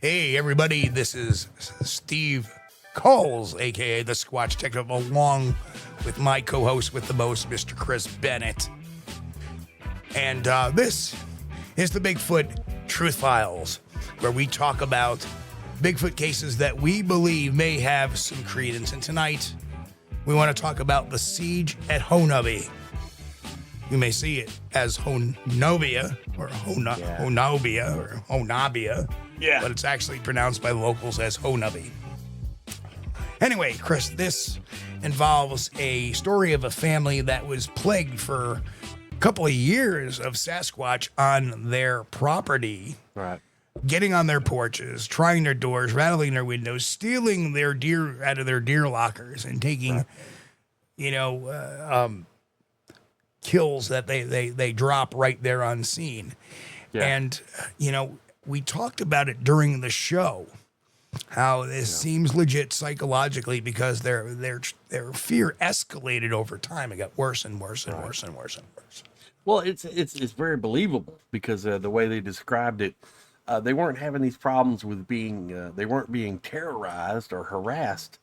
Hey, everybody, this is Steve Kulls, aka the Squatch Detective, along with my co host with the most, Mr. Chris Bennett. And this is the Bigfoot Truth Files, where we talk about Bigfoot cases that we believe may have some credence. And tonight, we want to talk about the siege at Honobia. You may see it as Honobia or Honobia or Honobia. Yeah. But it's actually pronounced by locals as Honobi. Anyway, Chris, this involves a story of a family that was plagued for a couple of years of Sasquatch on their property. Right. Getting on their porches, trying their doors, rattling their windows, stealing their deer out of their deer lockers, and taking, kills that they drop right there on scene. Yeah. And, we talked about it during the show, how this seems legit psychologically because their fear escalated over time. It got worse and worse and worse and worse and worse. Well, it's very believable because the way they described it, they weren't having these problems with they weren't being terrorized or harassed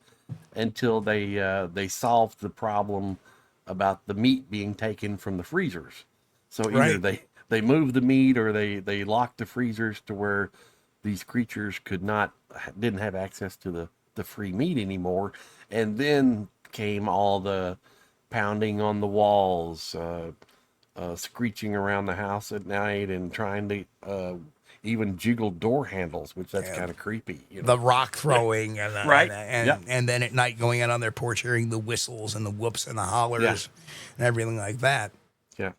until they solved the problem about the meat being taken from the freezers. So either they moved the meat or they locked the freezers to where these creatures didn't have access to the free meat anymore. And then came all the pounding on the walls, screeching around the house at night and trying to even jiggle door handles, which that's kind of creepy. The rock throwing and then at night going out on their porch hearing the whistles and the whoops and the hollers and everything like that. Yeah.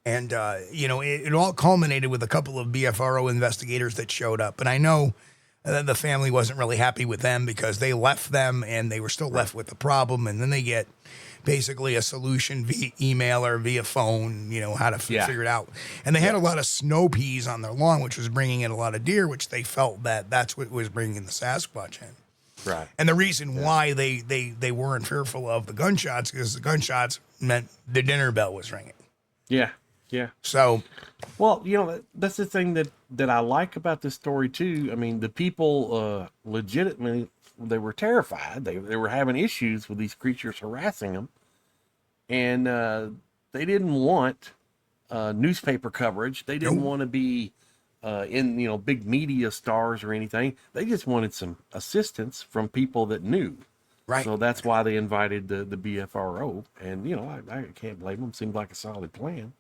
And, it all culminated with a couple of BFRO investigators that showed up. And I know that the family wasn't really happy with them because they left them and they were still left with the problem. And then they get basically a solution via email or via phone, how to figure it out. And they had a lot of snow peas on their lawn, which was bringing in a lot of deer, which they felt that's what was bringing the Sasquatch in. Right. And the reason why they weren't fearful of the gunshots is the gunshots meant the dinner bell was ringing. Yeah. Yeah. So, well, that's the thing that I like about this story too. I mean, the people legitimately, they were terrified. They were having issues with these creatures harassing them, and they didn't want newspaper coverage. They didn't want to be in big media stars or anything. They just wanted some assistance from people that knew. Right. So that's why they invited the BFRO, and I can't blame them. Seemed like a solid plan.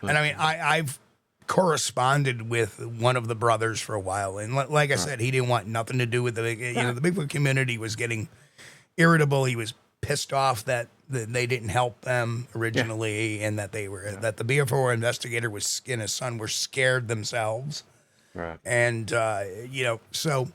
And I mean, I've corresponded with one of the brothers for a while, and like I said, he didn't want nothing to do with the Bigfoot community was getting irritable. He was pissed off that they didn't help them originally, and that that the BFO investigator and his son were scared themselves. Right. And so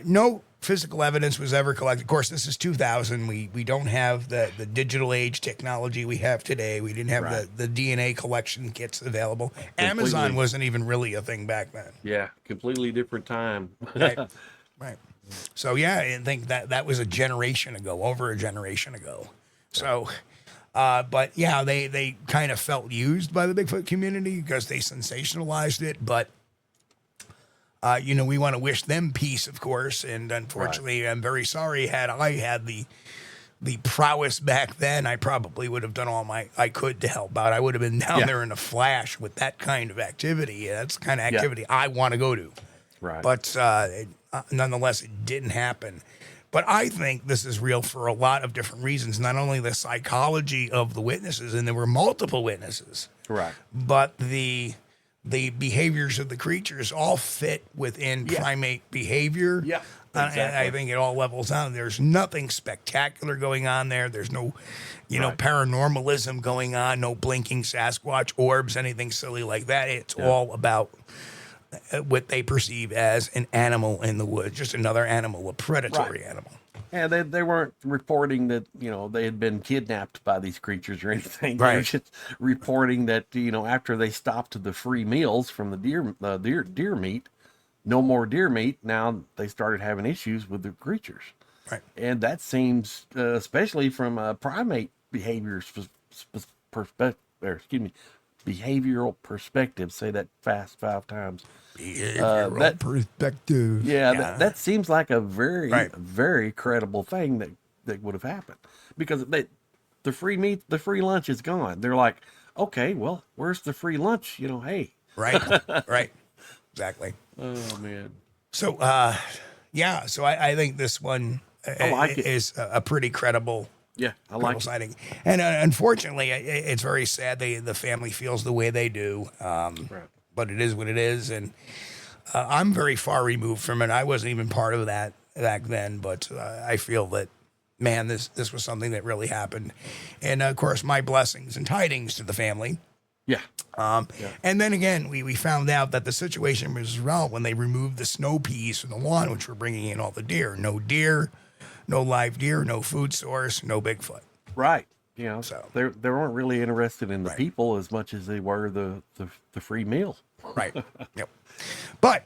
no physical evidence was ever collected. Of course, this is 2000. We don't have the digital age technology we have today. We didn't have the DNA collection kits available. Amazon wasn't even really a thing back then. Yeah, completely different time. Right. So I think that was a generation ago, over a generation ago. So, but they kind of felt used by the Bigfoot community because they sensationalized it, but we want to wish them peace, of course. And unfortunately, I'm very sorry. Had I had the prowess back then, I probably would have done all I could to help out. I would have been down there in a flash with that kind of activity. That's the kind of activity I want to go to. Right. But nonetheless, it didn't happen. But I think this is real for a lot of different reasons. Not only the psychology of the witnesses, and there were multiple witnesses. Right. But the behaviors of the creatures all fit within primate behavior. Yeah, exactly. And I think it all levels out. There's nothing spectacular going on there. There's no, paranormalism going on, no blinking Sasquatch orbs, anything silly like that. It's all about what they perceive as an animal in the woods, just another animal, a predatory animal. Yeah, they weren't reporting that, they had been kidnapped by these creatures or anything. Right. They were just reporting that, after they stopped the free meals from the deer meat, no more deer meat. Now they started having issues with the creatures. Right. And that seems, especially from a primate behavior behavioral perspective. Say that fast 5 times. Behavioral perspective. Yeah, that seems like a very, Right. very credible thing that would have happened, because the free meat, the free lunch is gone. They're like, okay, well, where's the free lunch? Hey. Right. Right. Exactly. Oh man. So, yeah. So I think this one I like it. is a pretty credible. Yeah, I Credible like it. sighting. And unfortunately, it's very sad the family feels the way they do. Right. But it is what it is, and I'm very far removed from it. I wasn't even part of that back then, but I feel that, man, this was something that really happened. And of course, my blessings and tidings to the family. Yeah. And then again, we found out that the situation was resolved when they removed the snow peas from the lawn, which were bringing in all the deer. No deer, no live deer, no food source, no Bigfoot. Right. So they weren't really interested in the Right. people as much as they were the free meal. right. Yep. But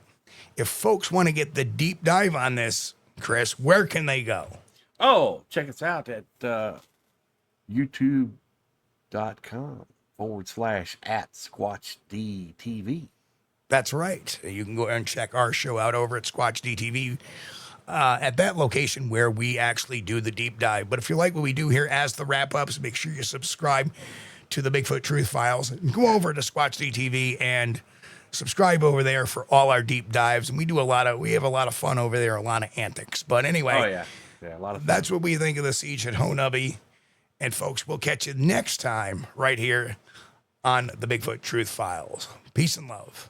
if folks want to get the deep dive on this, Chris, where can they go? Oh, check us out at youtube.com /@SquatchDTV. That's right. You can go and check our show out over at Squatch DTV at that location where we actually do the deep dive. But if you like what we do here as the wrap-ups, make sure you subscribe to the Bigfoot Truth Files. And go over to Squatch DTV and subscribe over there for all our deep dives. And we have a lot of fun over there, a lot of antics. But anyway, Oh yeah. Yeah, a lot of fun. that's what we think of the siege at Honobia. And folks, we'll catch you next time right here on the Bigfoot Truth Files. Peace and love.